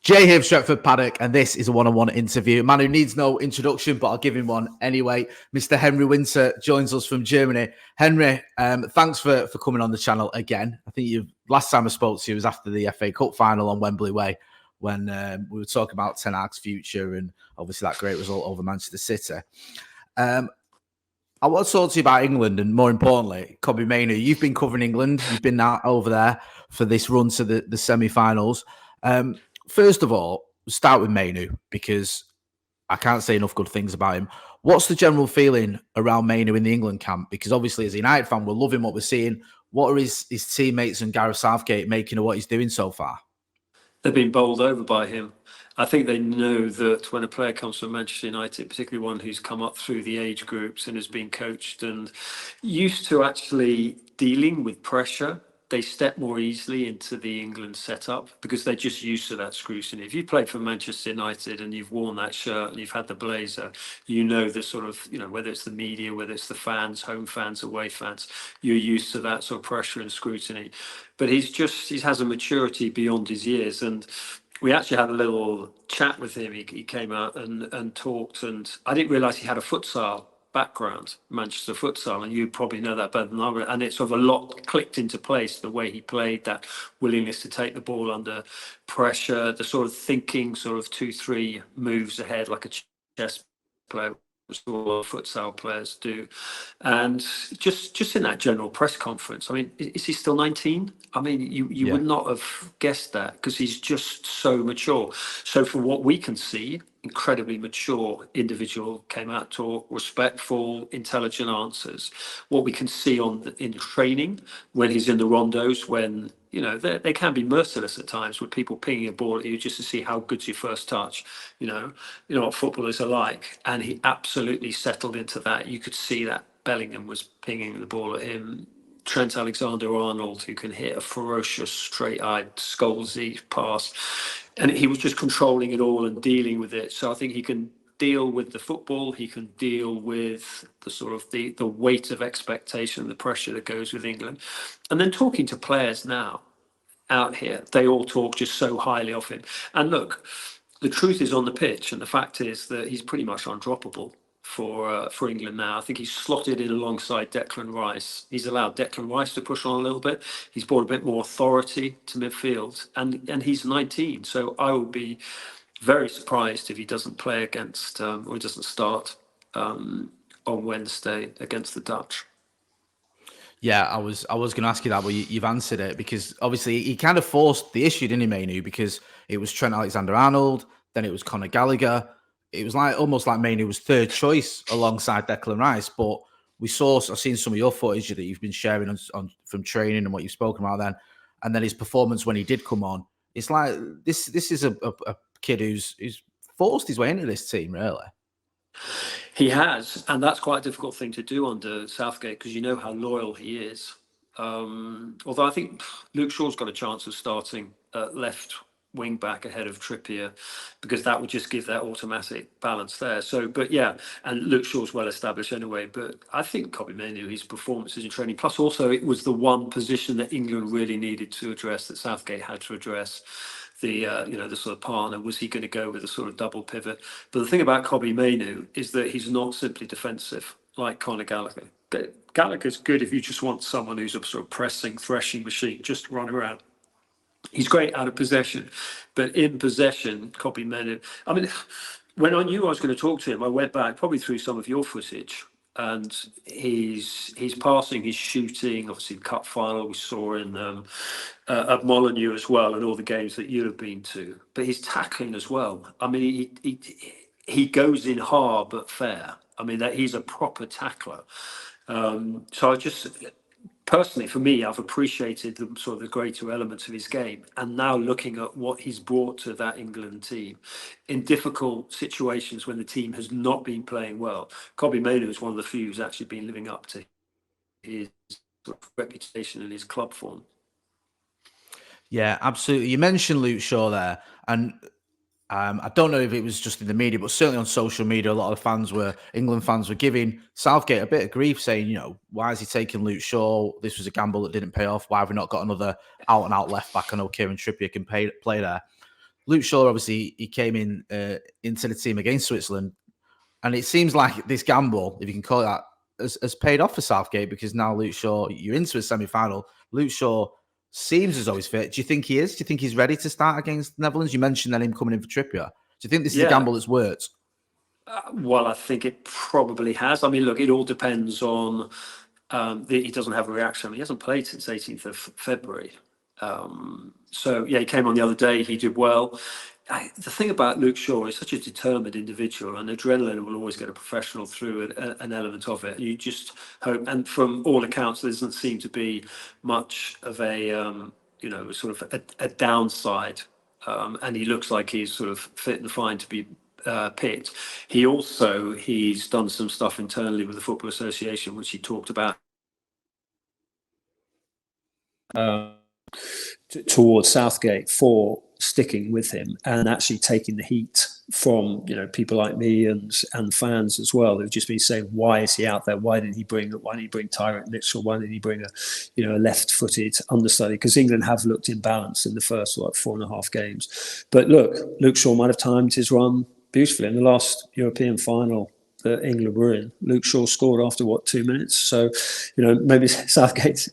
Jay here, Stretford, Paddock, and this is a one-on-one interview. A man who needs no introduction, but I'll give him one anyway. Mr. Henry Winter joins us from Germany. Henry, thanks for coming on the channel again. I think last time I spoke to you was after the FA Cup final on Wembley Way, when we were talking about Ten Hag's future and obviously that great result over Manchester City. I want to talk to you about England and, more importantly, Kobbie Mainoo. You've been covering England. You've been over there for this run to the semi-finals. First of all, start with Mainoo, because I can't say enough good things about him. What's the general feeling around Mainoo in the England camp? Because obviously, as a United fan, we're loving what we're seeing. What are his teammates and Gareth Southgate making of what he's doing so far? They've been bowled over by him. I think they know that when a player comes from Manchester United, particularly one who's come up through the age groups and has been coached and used to actually dealing with pressure, they step more easily into the England setup because they're just used to that scrutiny. If you played for Manchester United and you've worn that shirt and you've had the blazer, you know the sort of, whether it's the media, whether it's the fans, home fans, away fans, you're used to that sort of pressure and scrutiny. But he has a maturity beyond his years. And we actually had a little chat with him. He came out and talked, and I didn't realise he had a futsal background, Manchester futsal, and you probably know that better than I would. And it's sort of a lot clicked into place, the way he played, that willingness to take the ball under pressure, the sort of thinking sort of 2-3 moves ahead like a chess player, which all futsal players do. And just in that general press conference, I mean, is he still 19? I mean, you would not have guessed that, because he's just so mature. So from what we can see, incredibly mature individual, came out, talk, respectful, intelligent answers. What we can see in training, when he's in the rondos, when they can be merciless at times with people pinging a ball at you just to see how good's your first touch. You know what footballers are like, and he absolutely settled into that. You could see that Bellingham was pinging the ball at him. Trent Alexander-Arnold, who can hit a ferocious, straight-eyed, Scholesy pass. And he was just controlling it all and dealing with it. So I think he can deal with the football. He can deal with the sort of the weight of expectation, the pressure that goes with England. And then talking to players now out here, they all talk just so highly of him. And look, the truth is on the pitch, and the fact is that he's pretty much undroppable for England now. I think he's slotted in alongside Declan Rice. He's allowed Declan Rice to push on a little bit. He's brought a bit more authority to midfield, and he's 19. So I would be very surprised if he doesn't play against or he doesn't start on Wednesday against the Dutch. Yeah, I was going to ask you that, but you've answered it, because obviously he kind of forced the issue, didn't he, Mainoo? Because it was Trent Alexander-Arnold, then it was Conor Gallagher. It was almost like Mainoo was third choice alongside Declan Rice. But I've seen some of your footage that you've been sharing from training and what you've spoken about then, and then his performance when he did come on. It's like this is a kid who's forced his way into this team, really. He has, and that's quite a difficult thing to do under Southgate, because you know how loyal he is. Although I think Luke Shaw's got a chance of starting left wing back ahead of Trippier, because that would just give that automatic balance there. So, but yeah, and Luke Shaw's well established anyway. But I think Kobbie Mainoo, his performances in training, plus also it was the one position that England really needed to address, that Southgate had to address. The sort of partner, was he going to go with a sort of double pivot? But the thing about Kobbie Mainoo is that he's not simply defensive like Conor Gallagher. Gallagher's good if you just want someone who's a sort of pressing, threshing machine, just run around. He's great out of possession, but in possession, Kobbie Mainoo. I mean, when I knew I was going to talk to him, I went back probably through some of your footage, and he's passing, he's shooting. Obviously, the cup final we saw in at Molineux as well, and all the games that you'd have been to. But he's tackling as well. I mean, he goes in hard but fair. I mean, that he's a proper tackler. So I just. Personally, for me, I've appreciated the sort of the greater elements of his game, and now looking at what he's brought to that England team in difficult situations when the team has not been playing well. Kobbie Mainoo is one of the few who's actually been living up to his reputation and his club form. Yeah, absolutely. You mentioned Luke Shaw there, and I don't know if it was just in the media, but certainly on social media, a lot of England fans were giving Southgate a bit of grief, saying, why is he taking Luke Shaw? This was a gamble that didn't pay off. Why have we not got another out-and-out left-back? I know Kieran Trippier can play there. Luke Shaw, obviously, he came in into the team against Switzerland, and it seems like this gamble, if you can call it that, has paid off for Southgate, because now Luke Shaw, you're into a semi-final. Luke Shaw seems as though he's fit. Do you think he is? Do you think he's ready to start against the Netherlands? You mentioned then him coming in for Trippier. Do you think this is a gamble that's worked? Well, I think it probably has. I mean, look, it all depends on he doesn't have a reaction. I mean, he hasn't played since 18th of February. So, yeah, he came on the other day. He did well. The thing about Luke Shaw is such a determined individual, and adrenaline will always get a professional through an element of it. You just hope, and from all accounts, there doesn't seem to be much of a, sort of a downside. And he looks like he's sort of fit and fine to be picked. He's done some stuff internally with the Football Association, which he talked about. Towards Southgate for sticking with him and actually taking the heat from people like me and fans as well. They've just been saying, why is he out there? Why didn't he bring Tyrone Mitchell? Why didn't he bring a left-footed understudy? Because England have looked imbalanced in the first 4.5 games. But look, Luke Shaw might have timed his run beautifully in the last European final that England were in. Luke Shaw scored after 2 minutes. So, maybe Southgate.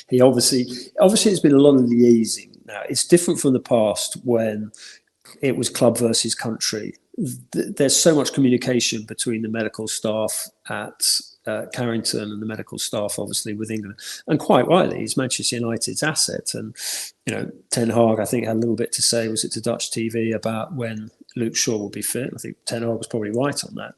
He obviously it's been a lot of liaising. Now it's different from the past when it was club versus country. There's so much communication between the medical staff at Carrington and the medical staff, obviously, with England, and quite rightly, he's Manchester United's asset. And Ten Hag, I think, had a little bit to say. Was it to Dutch TV about when Luke Shaw will be fit? I think Ten Hag was probably right on that.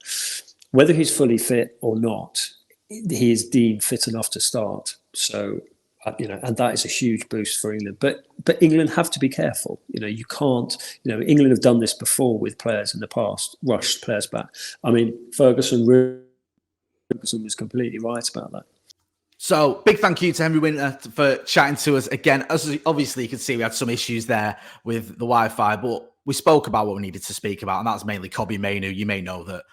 Whether he's fully fit or not, he is deemed fit enough to start. So, and that is a huge boost for England. But England have to be careful. You can't. England have done this before with players in the past, rushed players back. I mean, Ferguson was completely right about that. So, big thank you to Henry Winter for chatting to us again. As obviously you can see, we had some issues there with the Wi-Fi, but we spoke about what we needed to speak about, and that's mainly Kobbie Mainoo. You may know that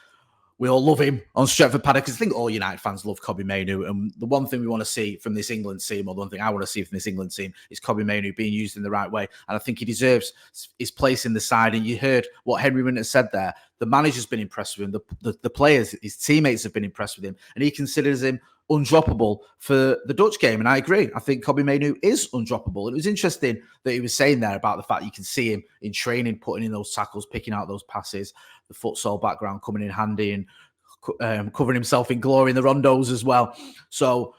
we all love him on Stretford Paddock, because I think all United fans love Kobbie Mainoo. And the one thing we want to see from this England team, or the one thing I want to see from this England team, is Kobbie Mainoo being used in the right way. And I think he deserves his place in the side. And you heard what Henry Winter said there. The manager's been impressed with him. The players, his teammates have been impressed with him. And he considers him undroppable for the Dutch game. And I agree. I think Kobbie Mainoo is undroppable. It was interesting that he was saying there about the fact you can see him in training, putting in those tackles, picking out those passes, the futsal background coming in handy, and covering himself in glory in the rondos as well. So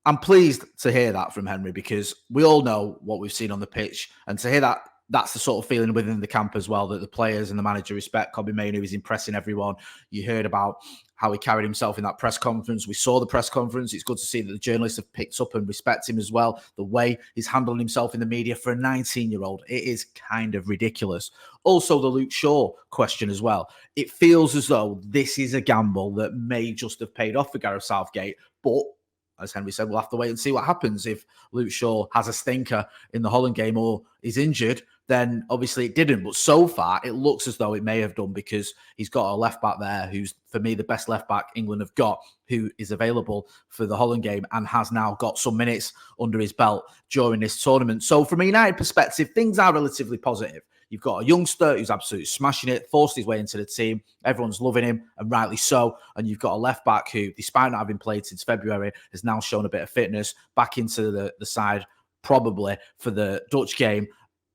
I'm pleased to hear that from Henry, because we all know what we've seen on the pitch, and to hear that, that's the sort of feeling within the camp as well, that the players and the manager respect Kobbie Mainoo. Is impressing everyone. You heard about how he carried himself in that press conference. We saw the press conference. It's good to see that the journalists have picked up and respect him as well. The way he's handling himself in the media for a 19-year-old, it is kind of ridiculous. Also, the Luke Shaw question as well. It feels as though this is a gamble that may just have paid off for Gareth Southgate, but as Henry said, we'll have to wait and see what happens. If Luke Shaw has a stinker in the Holland game or is injured, then obviously it didn't. But so far, it looks as though it may have done, because he's got a left back there who's, for me, the best left back England have got, who is available for the Holland game and has now got some minutes under his belt during this tournament. So from a United perspective, things are relatively positive. You've got a youngster who's absolutely smashing it, forced his way into the team. Everyone's loving him, and rightly so. And you've got a left back who, despite not having played since February, has now shown a bit of fitness, back into the side probably for the Dutch game,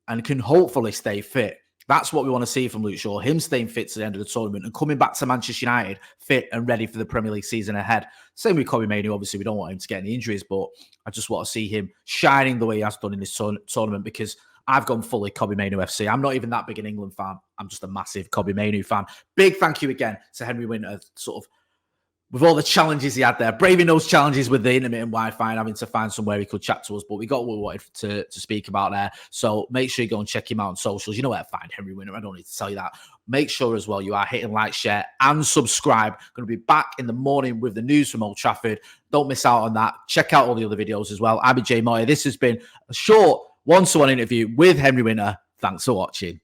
and can hopefully stay fit. That's what we want to see from Luke Shaw, him staying fit to the end of the tournament and coming back to Manchester United fit and ready for the Premier League season ahead. Same with Kobbie Mainoo. Obviously, we don't want him to get any injuries, but I just want to see him shining the way he has done in this tournament, because I've gone fully Kobbie Mainoo FC. I'm not even that big an England fan. I'm just a massive Kobbie Mainoo fan. Big thank you again to Henry Winter, sort of, with all the challenges he had there, braving those challenges with the intermittent Wi-Fi and having to find somewhere he could chat to us. But we got what we wanted to speak about there. So make sure you go and check him out on socials. You know where to find Henry Winter. I don't need to tell you that. Make sure as well you are hitting like, share, and subscribe. Going to be back in the morning with the news from Old Trafford. Don't miss out on that. Check out all the other videos as well. I'm Jay Moyer. This has been a short one-to-one interview with Henry Winter. Thanks for watching.